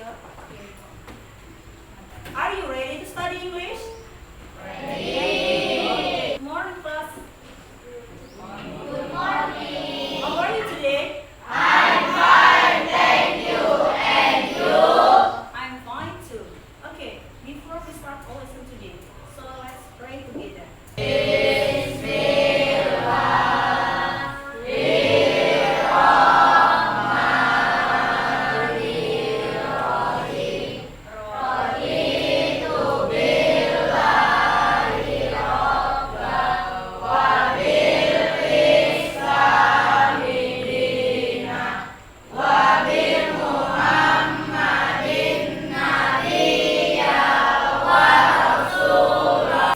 Are you ready to study English? Ready. Okay. Morning class. Good morning. How are you today? I'm fine, thank you. And you? I'm fine too. Okay, before we start our lesson today, so let's pray together.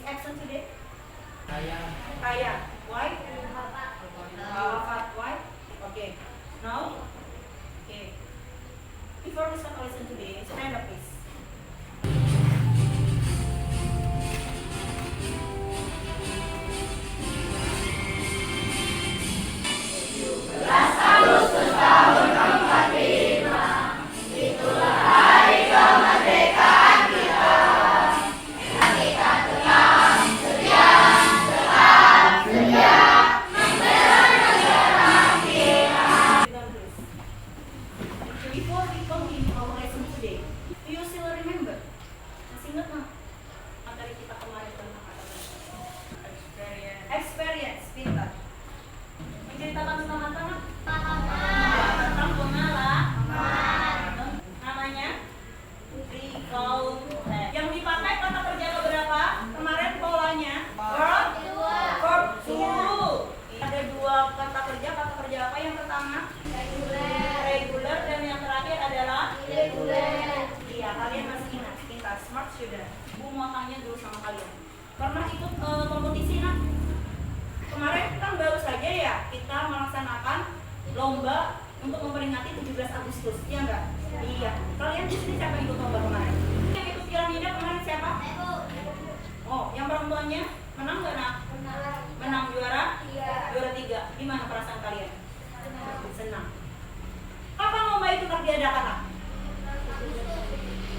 Action today? Kaya. Why? Why? Okay. Now? Okay. Before we start our lesson today, stand up please. Before we continue our lesson today, do you still remember? Masih ingat nggak materi kita kemarin tentang apa? Experience, pintar. Menceritakan tentang apa nggak? Tentang pengalaman. Namanya recall. Yang dipakai kata kerja keberapa? Kemarin polanya verb to. Ada dua kata kerja apa yang pertama? Regular dan yang terakhir adalah Irregular. iya, kalian masih ingat, pintar, smart sudah. Bu mau tanya dulu sama kalian. Pernah ikut kompetisi nak? Kemarin kan baru saja ya kita melaksanakan lomba untuk memperingati 17 Agustus, iya enggak? Iya. Kalian di sini siapa yang ikut lomba kemarin? Yang ikut piramida kemarin siapa? Oh, yang perempuannya menang nggak nak? Menang juara? Juara 3. Gimana perasaan kalian? Senang. Kapan lomba itu diadakan nak?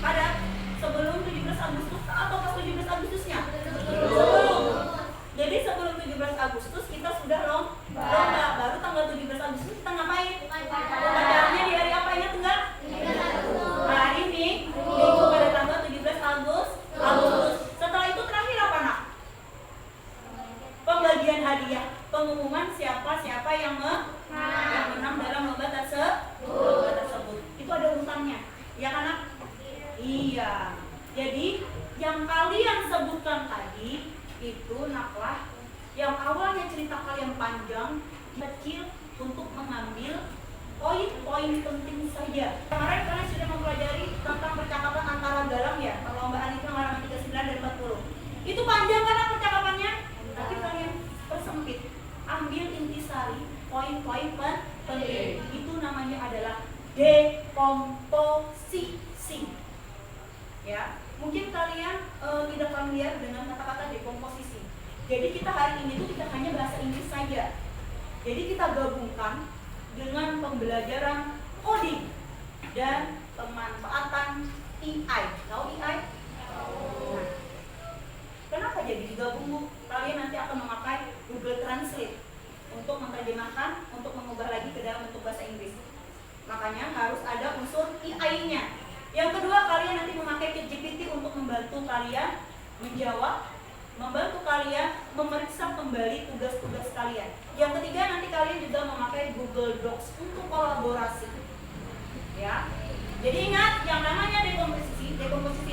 Pada sebelum 17 Agustus atau pas 17 Agustusnya? Sebelum. Jadi sebelum 17 Agustus kita sudah lomba. Baru tanggal 17 Agustus kita ngapain? Upacaranya di hari apa? Ingat enggak? Hari Minggu pada tanggal 17 Agustus. Setelah itu terakhir apa nak? Pembagian hadiah, pengumuman siapa yang menang dalam lomba tersebut. Itu ada urutannya, ya kan nak? Iya. Jadi yang kalian sebutkan tadi itu naklah yang awalnya cerita kalian panjang, kecil untuk mengambil poin-poin penting saja. Kemarin kalian sudah mempelajari tentang percakapan antara dalam ya, perlombaan itu halaman 39 dan 40. Itu panjang kan percakapannya? Tapi kalian persempit, ambil intisari poin-poin penting. Itu namanya adalah dekomposisi. Ya, mungkin kalian tidak familiar dengan kata-kata dekomposisi. Jadi kita hari ini tuh tidak hanya bahasa Inggris saja. Jadi kita gabungkan dengan pembelajaran coding dan pemanfaatan AI. Tahu AI? Nah, kenapa jadi digabung Bu? Kalian nanti akan memakai Google Translate untuk menerjemahkan, untuk mengubah lagi ke dalam bentuk bahasa Inggris. Makanya harus ada unsur AI-nya. Yang kedua, kalian nanti memakai ChatGPT untuk membantu kalian menjawab, membantu kalian memeriksa kembali tugas-tugas kalian. Yang ketiga, nanti kalian juga memakai Google Docs untuk kolaborasi. Ya. Jadi ingat, yang namanya dekomposisi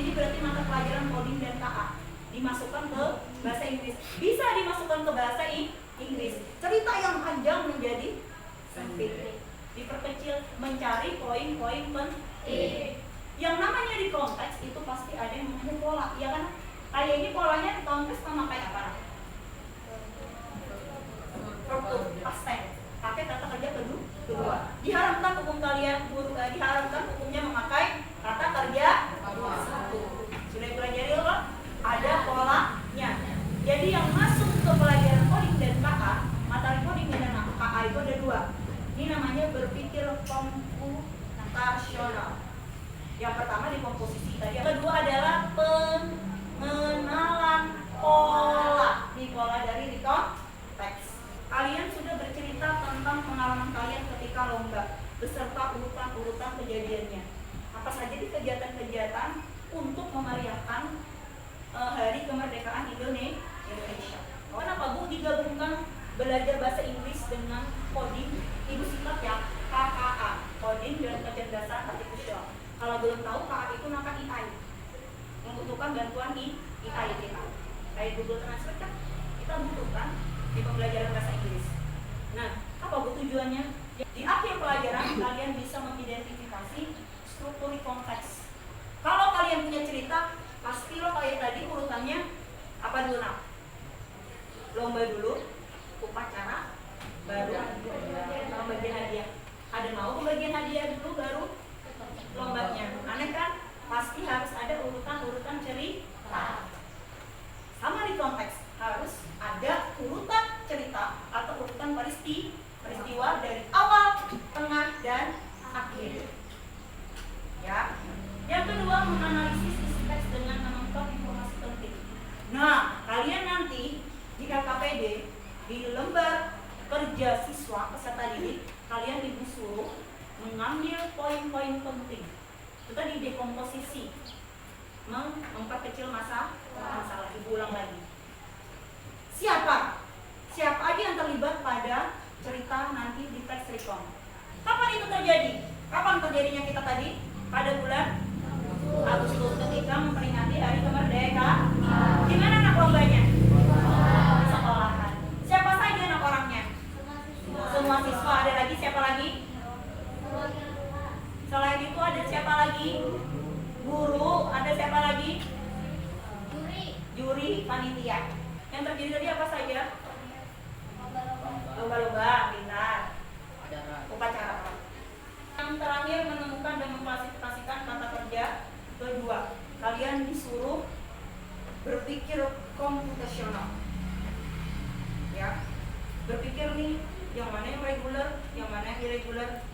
ini berarti mata pelajaran coding dan KA. Dimasukkan ke bahasa Inggris. Bisa dimasukkan ke bahasa Inggris. Cerita yang panjang menjadi sempit. Diperkecil, mencari poin-poin penting. Yang namanya di konteks itu pasti ada yang namanya pola, ya kan? Kayak ini polanya di konteks memakai apa? Verb to, past tense. Pakai kata kerja kedua. Diharapkan hukumnya memakai kata kerja satu. Sudah pelajari loh? Ada polanya. Jadi yang masuk ke pelajaran coding dan KA, materi coding dan KA itu ada dua. Ini namanya berpikir komputasional. Yang pertama di komposisi tadi. Yang kedua adalah pengenalan pola. Di pola dari recon teks. Kalian sudah bercerita tentang pengalaman kalian ketika lomba beserta urutan-urutan kejadiannya. Apa saja di kegiatan-kegiatan untuk memeriahkan Hari Kemerdekaan Indonesia. Kenapa Bu digabungkan belajar bahasa Inggris dengan coding? Ibu singkat ya, KKA, coding dan kecerdasan artifisial. Kalau belum tahu, KKA itu nama AI, membutuhkan bantuan di AI kita. Kayak Google Translate kan kita butuhkan di pembelajaran bahasa Inggris. Nah, apa Bu tujuannya? Di akhir pelajaran kalian bisa mengidentifikasi struktur konteks. Kalau kalian punya cerita, pasti lo kayak tadi urutannya apa dulu nak? Lomba dulu, upacara, baru pembagian hadiah. Ada mau pembagian hadiah dulu baru lombanya. Aneh kan? Pasti harus ada urutan-urutan cerita. Sama di konteks harus ada urutan cerita atau urutan peristiwa dari awal, tengah, dan akhir. Ya. Yang kedua, menganalisis isi teks dengan menangkap informasi penting. Nah, kalian nanti di LKPD di lembar kerja siswa peserta didik, kalian disuruh mengambil poin-poin penting. Itu tadi dekomposisi, memperkecil masalah. Ibu ulang lagi. Siapa aja yang terlibat pada cerita nanti di teks recon? Kapan itu terjadi? Kapan terjadinya kita tadi? Pada bulan Agustus ketika memperingati Hari Kemerdekaan. Di mana anak lombanya? Sekolahan. Siapa saja anak orangnya? Semua siswa. Ada lagi siapa lagi? Selain itu ada siapa lagi? Guru. Ada siapa lagi? Juri, panitia. Yang terjadi tadi apa saja? Lomba-lomba, pintar. Upacara. Yang terakhir menemukan dan mengklasifikasikan kata kerja. Kedua, kalian disuruh berpikir komputasional. Ya, berpikir nih, yang mana yang reguler, yang mana yang irregular.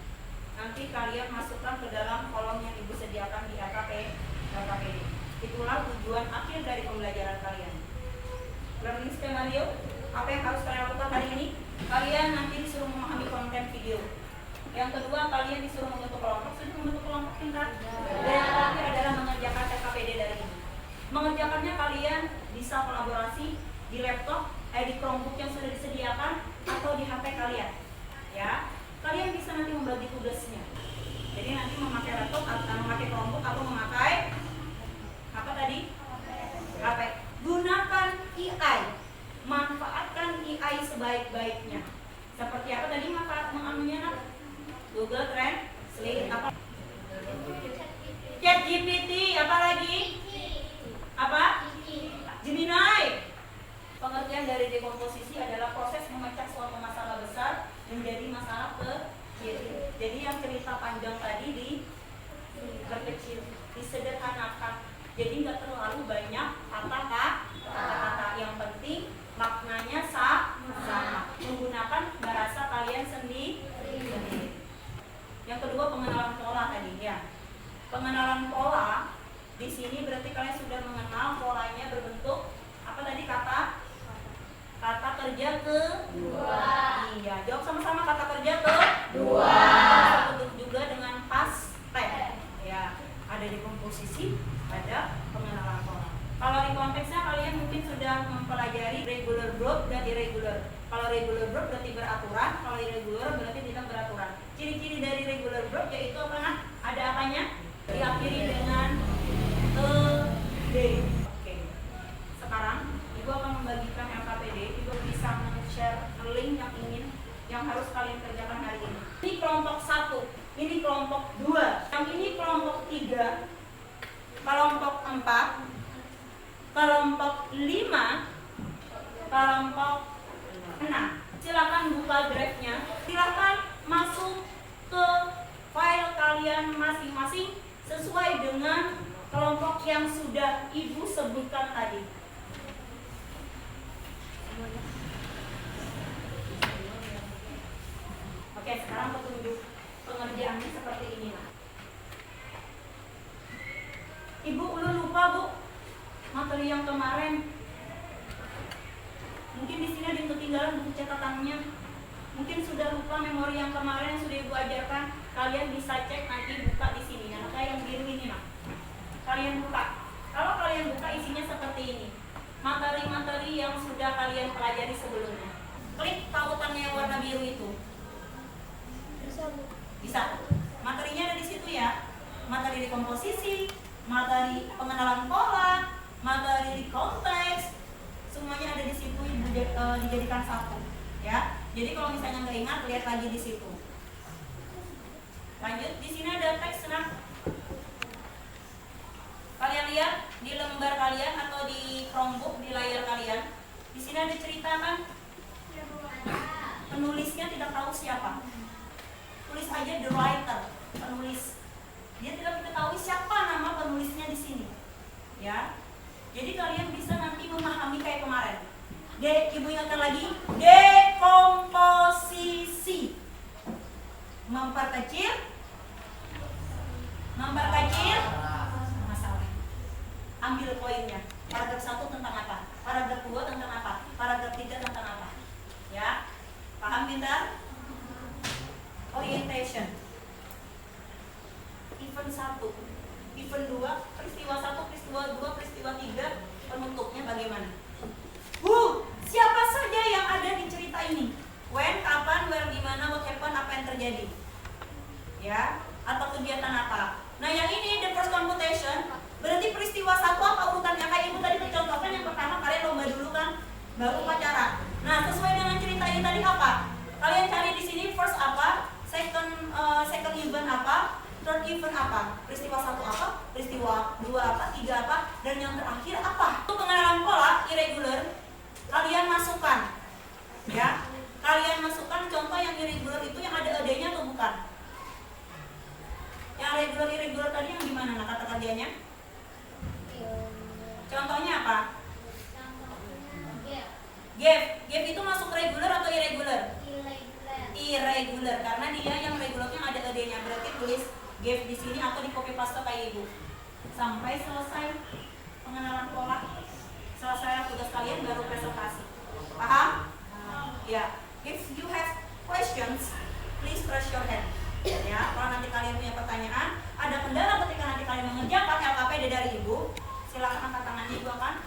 Nanti kalian masukkan ke dalam kolom yang ibu sediakan di LKPD. Itulah tujuan akhir dari pembelajaran kalian. Learning skenario, apa yang harus kalian lakukan hari ini? Kalian nanti disuruh memahami konten video. Yang kedua, kalian disuruh membentuk kelompok. Sudah membentuk kelompok pintar. Dan yang terakhir adalah mengerjakan LKPD dari ini. Mengerjakannya kalian bisa kolaborasi di laptop, di Chromebook yang sudah disediakan, atau di HP kalian. Ya, kalian bisa nanti membagi tugasnya. Jadi nanti memakai laptop atau memakai Chromebook atau memakai apa tadi? HP. Gunakan AI. Manfaatkan AI sebaik-baiknya. Seperti apa tadi menganunya nak? Google Translate, apa? ChatGPT, apa lagi? Apa? Gemini. Pengertian dari dekomposisi adalah proses memecah suatu masalah besar menjadi masalah kecil. Jadi yang cerita panjang tadi diperkecil, disederhanakan. Jadi nggak terlalu banyak kata-kata. Yang penting maknanya sama. Menggunakan bahasa kalian sendiri. Yang kedua, pengenalan pola tadi ya. Pengenalan pola di sini berarti kalian sudah mengenal polanya berbentuk apa tadi kata kerja kedua. Iya, jawab sama-sama kata kerja kedua. Bentuk juga dengan past tense. Ya, ada di komposisi, ada pengenalan pola. Kalau di konteksnya kalian mungkin sudah mempelajari regular verb dan irregular. Kalau regular verb berarti beraturan, kalau irregular berarti tidak beraturan. Ciri-ciri dari regular verb yaitu apa kan? Ada apanya? Diakhiri dengan d. Oke. Sekarang Ibu akan membagikan LKPD. Ibu bisa men-share link yang harus kalian kerjakan hari ini. Ini kelompok 1, ini kelompok 2, yang ini kelompok 3, kelompok 4, kelompok 5, kelompok 6. Silakan buka drive-nya. Silakan masuk ke file kalian masing-masing sesuai dengan kelompok yang sudah Ibu sebutkan tadi. Oke, sekarang petunjuk pengerjaannya seperti ini. Ibu ulun lupa Bu materi yang kemarin. Mungkin di sini ada yang ketinggalan buku catatannya. Mungkin sudah lupa memori yang kemarin yang sudah Ibu ajarkan. Kalian bisa cek nanti, buka di sini. Nah, kayak yang biru ini, Mak. Kalian buka. Kalau kalian buka isinya seperti ini. Materi-materi yang sudah kalian pelajari sebelumnya. Klik tautannya yang warna biru itu. Bisa. Materinya ada di situ ya. Materi komposisi, materi pengenalan pola, materi konteks, semuanya ada di situ. Ibu dijadikan satu, ya. Jadi kalau misalnya nggak ingat, lihat lagi di situ. Lanjut, di sini ada teks. Nah, kalian lihat di lembar kalian atau di Chromebook di layar kalian. Di sini ada cerita kan? Penulisnya tidak tahu siapa. Tulis aja the writer, penulis. Dia tidak diketahui siapa nama penulisnya di sini, ya. Jadi kalian bisa nanti memahami kayak kemarin. Ibu ingatkan lagi, dekomposisi. Memperkecil, masalah. Ambil poinnya. Paragraf 1 tentang apa? Paragraf 2 tentang apa? Paragraf 3 tentang apa? Ya. Paham pintar? Orientation. Event 1, event 2, peristiwa 1, peristiwa 2, peristiwa 3, penutupnya bagaimana? Siapa saja yang ada di cerita ini? When, kapan, where, dimana, what happened, apa yang terjadi? Ya, atau kegiatan apa? Nah, yang ini the first computation, berarti peristiwa 1 apa urutannya? Kayak Ibu tadi mencontohkan yang pertama kalian lomba dulu kan, baru upacara. Nah, sesuai dengan cerita ini tadi apa? Kalian cari di sini first apa, second event apa, third event apa, peristiwa 1 apa, peristiwa 2 apa, 3 apa, dan yang terakhir apa. Untuk pengenalan pola irregular, kalian masukkan, ya. Kalian masukkan contoh yang irregular itu yang ada adanya atau bukan? Yang irregular tadi yang gimana? Nah, kata kerjanya? Contohnya apa? Gap itu masuk regular atau irregular? Irregular, karena dia yang regularnya ada adanya. Berarti tulis gap di sini atau di copy paste kayak Ibu. Sampai selesai pengenalan pola, selesai tugas kalian baru presentasi. Paham? Ya. If you have questions, please raise your hand. Ya, kalau nanti kalian punya pertanyaan, ada kendala ketika nanti kalian mengerjakan LKPD dari Ibu, silakan angkat tangannya, Ibu akan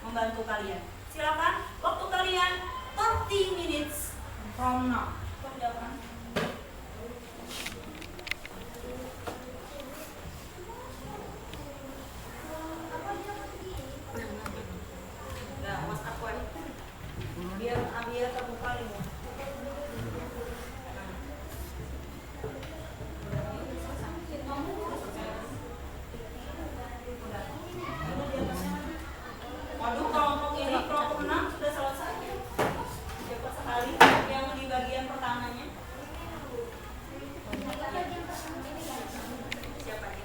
membantu kalian. Silakan, waktu kalian 30 minutes from now. Perjalanan. Nah, WhatsApp biar terbuka ini. Waduh, kelompok ini, kelompok 6 sudah selesai. Cepat sekali yang di bagian pertamanya. Siapa nih?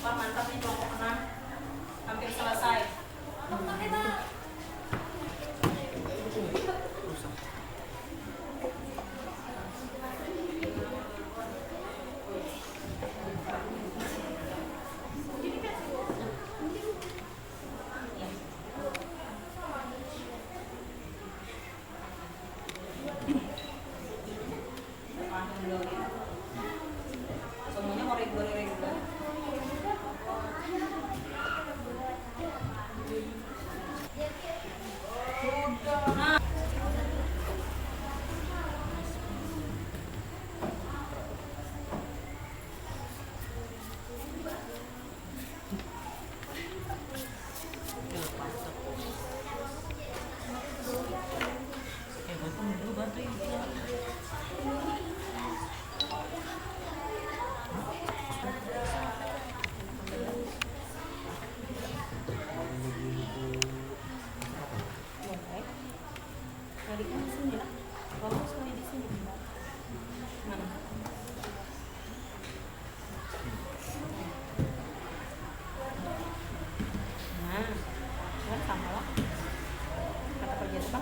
Wah, mantap nih kelompok 6. Hampir selesai. Semuanya mau regular.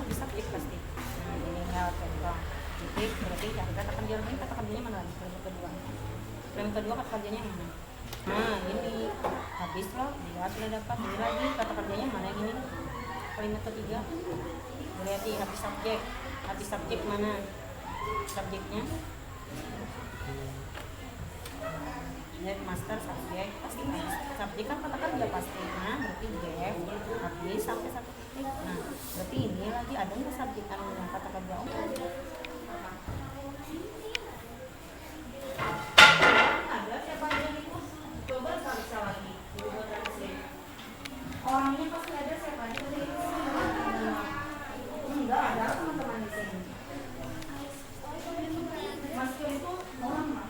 Bisa klik pasti. Ini tinggal contoh. Klik berarti Kata kerja lagi, kata kerjanya mana lagi? Kalimat kedua kata kerjanya yang mana? Nah ini habis loh, dia sudah dapat. Ini lagi kata kerjanya mana yang ini? Kalimat ketiga. Lihat di habis subjek. Habis subjek mana? Subjeknya? Lihat master subjek pasti habis. Subjek kan kata kerja pasti. Nah berarti gap habis sampai satu titik. Nah berarti ini lagi ada nggak subjek anunya kata kerja? Ada siapa aja itu? Coba periksa lagi. Orangnya pasti ada siapa aja di sini? Enggak ada teman-teman di sini. Masker itu orang mah.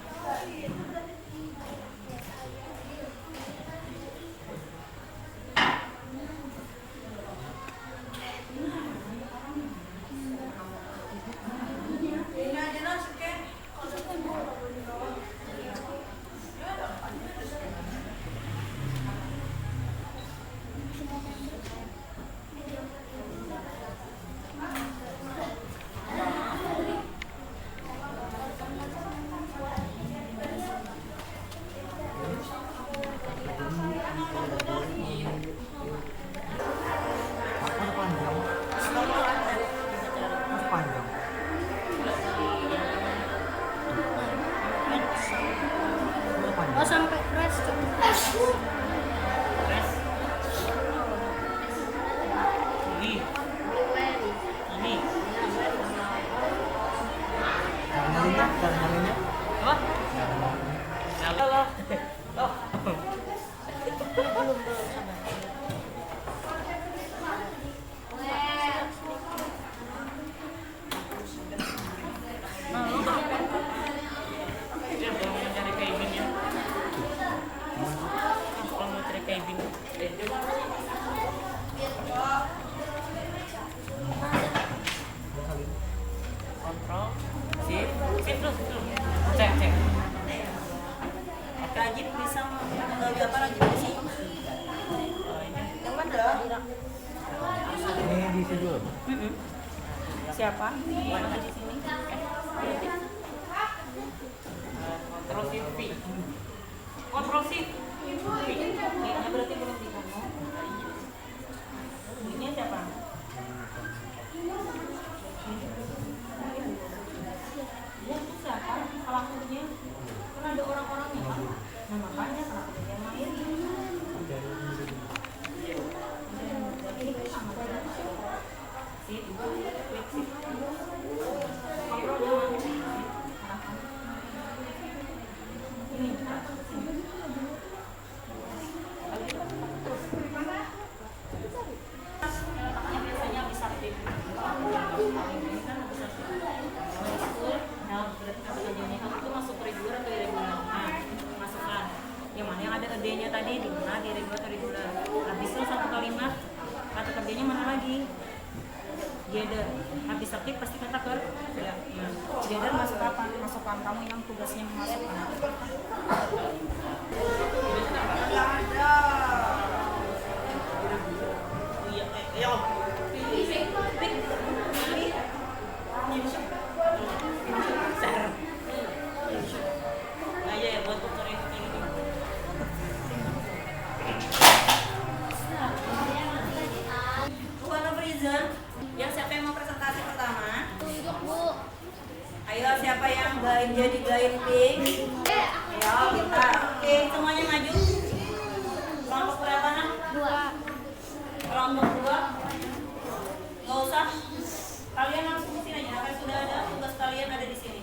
Oh sampai press Ini. Apa? Halo. Oh. Kontrol, sip terus. Cek. Rajib bisa menggali apa Rajib di sini? Yang mana? Ini diisi dulu. Siapa? Mana di sini? Kontrol V. Kontrol V. Kayaknya berarti belum di kamu. Ini siapa? Dia tuh siapa? Pelakunya kan ada orang-orangnya kan? Nah makanya kenapa dia main? Ini sama saja. Sip. Kontrol jangan. Ini. Biasanya bisa aktif. Nah, berarti kata kerjanya kamu tuh masuk regular atau irregular? Nah, masukkan. Yang mana yang ada ide-nya tadi di mana di regular atau regular? Habis itu satu kalimat kata kerjanya mana lagi? Gather. Habis aktif pasti kata kerja. Nah, gather masuk apa? Masukkan kamu yang tugasnya memasukkan. Yang siapa yang mau presentasi pertama? tunjuk Bu. Ayo siapa yang jadi guide pink? Ayo kita. Oke, semuanya maju. Kelompok berapa nak? 2. Kelompok 2. Nggak usah. Kalian langsung di sini aja. Apa yang sudah ada? Tugas kalian ada di sini.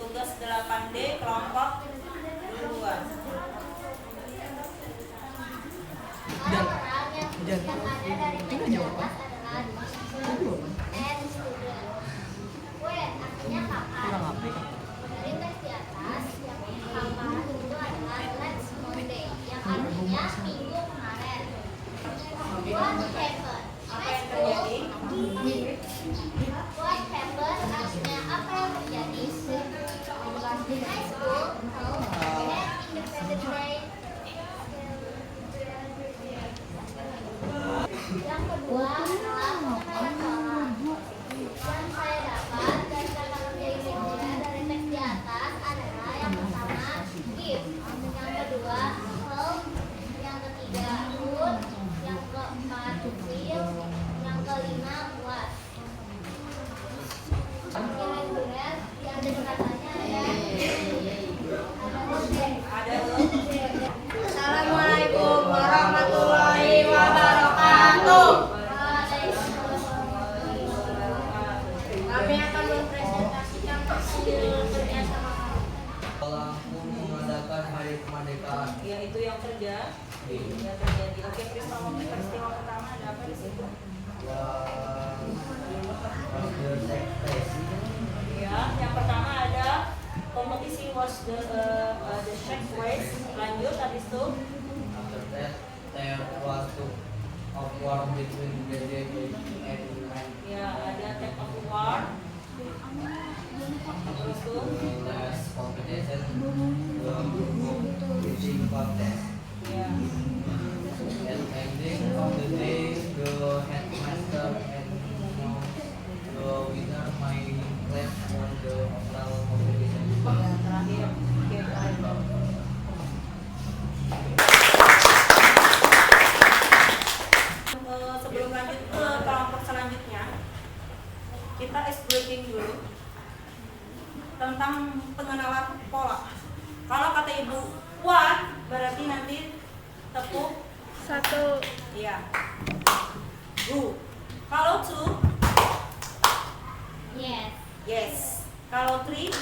Tugas 8D kelompok 2. Tinggal jawab. Kurang apa? Dari tes di atas, yang paparan itu adalah Let's Monday, yang artinya minggu kemarin. What happened? Apa yang terjadi? What happened? Artinya apa yang terjadi? In high school, hasil kerja sama kamu? Sekolahku mengadakan hari kemerdekaan. Ya itu yang kerja. Ya terjadi. Oke, peristiwa pertama ada apa di situ? Ya, yang pertama ada kompetisi was the shack race. Lanjut habis itu. After that, there was of war between the British and man. Ya, ada take of war. Terus tuh. The last competition, the fishing contest. Ya. At ending of the day, the headmaster and the winner my class won the overall competition. Ya, terakhir. Oke, terakhir. Sebelum lanjut ke kelompok selanjutnya, kita breaking dulu tentang pengenalan pola. Kalau kata ibu one, berarti nanti tepuk 1. iya. Go. Kalau two, Yes. yes. Kalau three,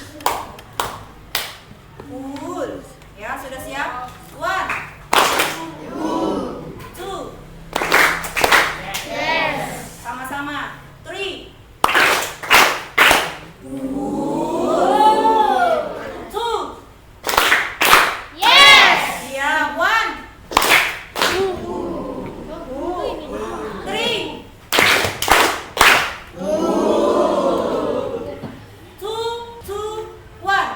cool. Ya, sudah siap? One, two, Yes. sama-sama. Three, two, Yes. iya. One, three, two, one.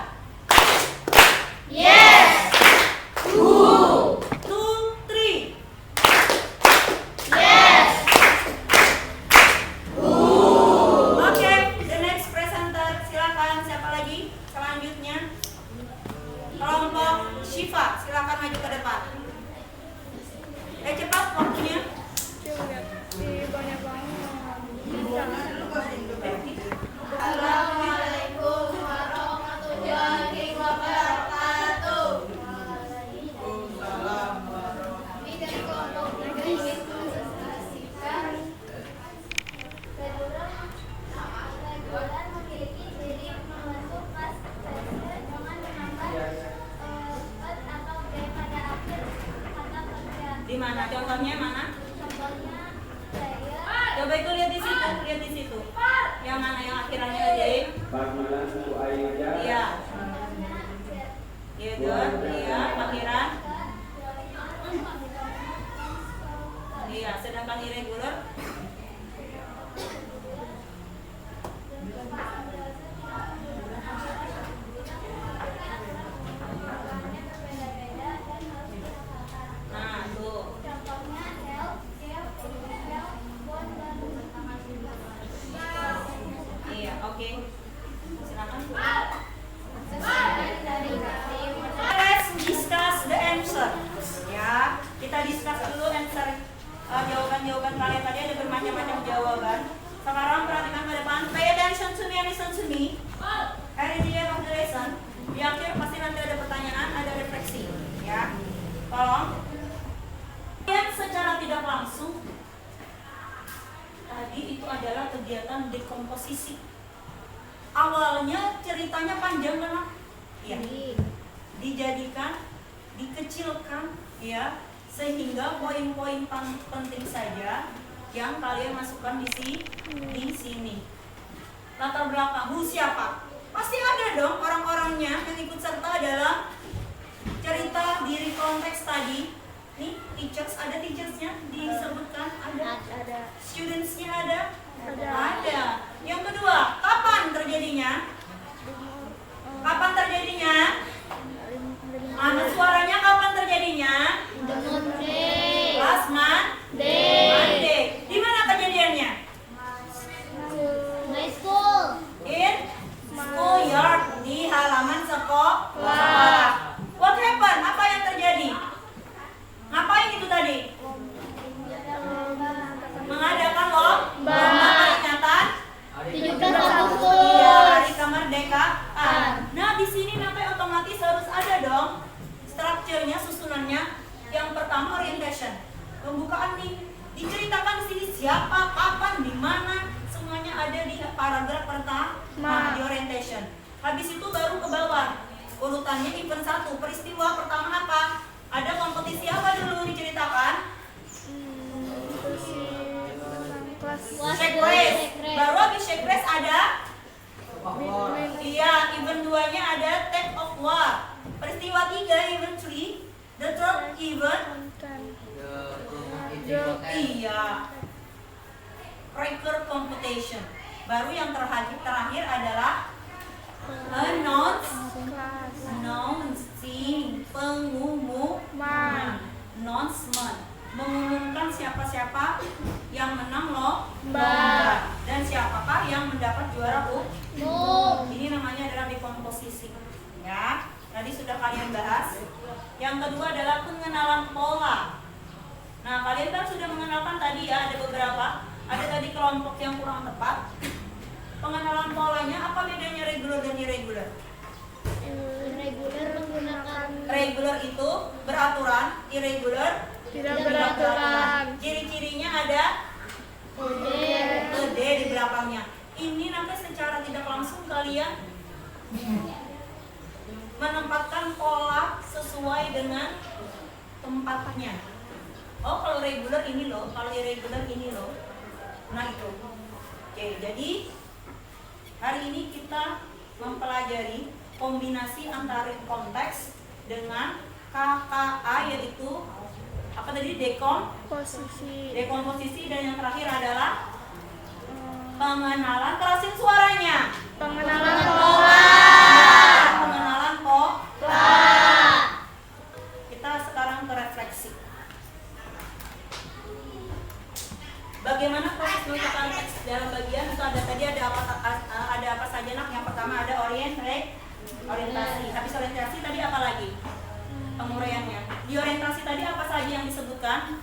Yes. Two, three. Yes. Oke, the next presenter, silakan. Siapa lagi? Selanjutnya kelompok Shiva, silakan maju ke depan. Cepat waktunya. Assalamualaikum warahmatullahi wabarakatuh. Kami dari kelompok ingin mensosialisasikan regulan memiliki ciri membentuk kelas dengan menambah atau B pada akhir kata kerja. Di mana? Contohnya mana? Contohnya saya Coba itu lihat di situ, lihat di situ. Yang mana yang akhirnya ada? Panggilan suku airnya. Iya. Iya, good. Iya, akhiran. Iya, sedangkan irregular. Nah, tuh. contohnya help, bond, dan Iya, oke. Silakan. dari Let's discuss the answer. Ya, kita discuss dulu answer. Jawaban-jawaban kalian tadi ada bermacam-macam jawaban. Sekarang perhatikan ke depan. Pay attention to me and listen to me. And in the end of the lesson, di akhir pasti nanti ada pertanyaan, ada refleksi. Ya, tolong. Lihat secara tidak langsung. Tadi itu adalah kegiatan dekomposisi. Awalnya ceritanya panjang kan? Iya. Dijadikan, dikecilkan, ya, sehingga poin-poin penting saja yang kalian masukkan di sini. Latar belakang, siapa? Pasti ada dong orang-orangnya yang ikut serta dalam cerita diri konteks tadi. Nih, teachers, ada teachersnya disebutkan, ada. Studentsnya ada? Ada. Yang kedua, kapan terjadinya? Kapan terjadinya? Mana suaranya kapan terjadinya? Last Monday. Di mana kejadiannya? My school. In schoolyard, di halaman sekolah. What happened? Apa yang terjadi? Ngapain itu tadi? Mengadakan lomba peringatan 17 Agustus. Iya, hari kemerdekaan. Nah, di sini nanti otomatis harus ada dong strukturnya, susunannya. Yang pertama orientation, pembukaan nih. Diceritakan di sini siapa, kapan, di mana, semuanya ada di paragraf pertama di orientation. Habis itu baru ke bawah. Urutannya event 1. Peristiwa pertama apa? Ada kompetisi apa dulu diceritakan? Shake race. Baru habis shake race ada? Iya, event 2-nya ada take of war. Peristiwa 3, event 3. The third event? Iya. Cracker competition. Baru yang terakhir adalah announcing, pengumuman, announcement, mengumumkan siapa-siapa yang menang lomba dan siapakah yang mendapat juara umum. Ini namanya adalah dekomposisi. Ya, tadi sudah kalian bahas. Yang kedua adalah pengenalan pola. Nah, kalian kan sudah mengenalkan tadi ya, ada beberapa. Ada tadi kelompok yang kurang tepat. Pengenalan polanya apa bedanya regular dan irregular? Regular menggunakan Regular itu beraturan, irregular tidak beraturan. Ciri-cirinya ada D di belakangnya. Ini nanti secara tidak langsung kalian menempatkan pola sesuai dengan tempatnya. Oh, kalau regular ini loh, kalau irregular ini loh. Nah itu. Oke, jadi hari ini kita mempelajari kombinasi antara konteks dengan KKA, yaitu apa tadi? Dekomposisi, dan yang terakhir adalah pengenalan. Kerasin suaranya. Pengenalan Pengenalan pola. Kita sekarang ke refleksi. Bagaimana proses menentukan teks dalam bagian itu ada apa saja nak? Yang pertama ada orientasi. Habis orientasi tadi apa lagi? Penguraiannya. Di orientasi tadi apa saja yang disebutkan?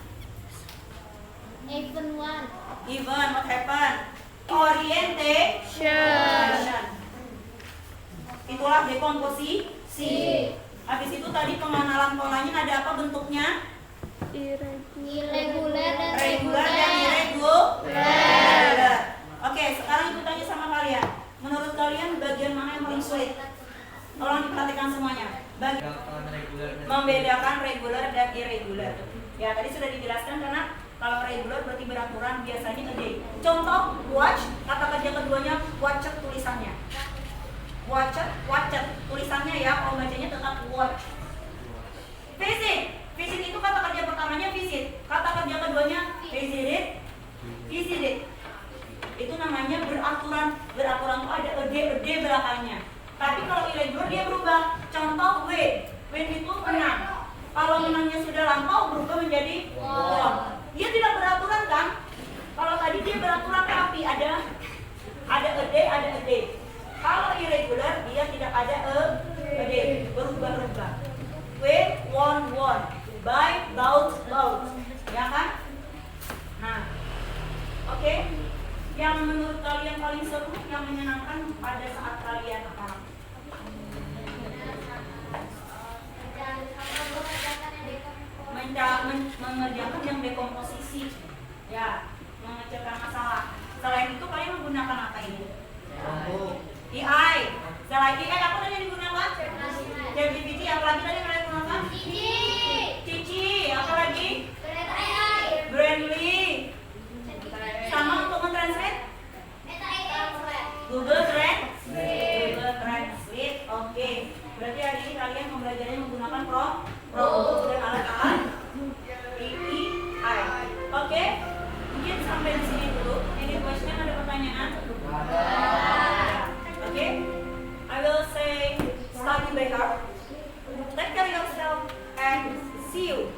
Event 1. Event, what happened? Orientation. Itulah dekomposisi. Habis itu tadi pengenalan polanya ada apa bentuknya? Irregular dan Regular dan irregular. Oke, sekarang ibu tanya sama kalian. Menurut kalian bagian mana yang paling sulit? Tolong diperhatikan semuanya. Membedakan regular dan irregular. Ya, tadi sudah dijelaskan karena kalau regular berarti beraturan, biasanya gede. Contoh, watch, kata kerja keduanya watched tulisannya. Watched tulisannya ya, kalau bacanya tetap watch. Visit itu kata kerja pertamanya visit. Kata kerja keduanya visited. Itu namanya beraturan. Beraturan itu ada ed belakangnya. Tapi kalau irregular dia berubah. Contoh when itu menang. Kalau menangnya sudah lampau berubah menjadi won. Dia tidak beraturan kan? Kalau tadi dia beraturan tapi ada ed. Kalau irregular dia tidak ada ed, berubah-ubah. Win, won. Buy, bought. Ya kan? Nah, oke. Yang menurut kalian paling seru, yang menyenangkan pada saat kalian apa? Mengerjakan yang dekomposisi. Ya, mengecilkan masalah. Selain itu kalian menggunakan apa ini? AI. Selain AI apa tadi yang digunakan? ChatGPT. Apa lagi tadi kalian gunakan? Cici. Apa lagi? Brandly. Sama untuk mentranslate? Google Translate. Oke. Berarti hari ini kalian pembelajarannya menggunakan prompt dan alat-alat AI. Oke. Mungkin sampai di sini dulu. Any question, ada pertanyaan? Oke. I will say study by heart. Take care of yourself and see you.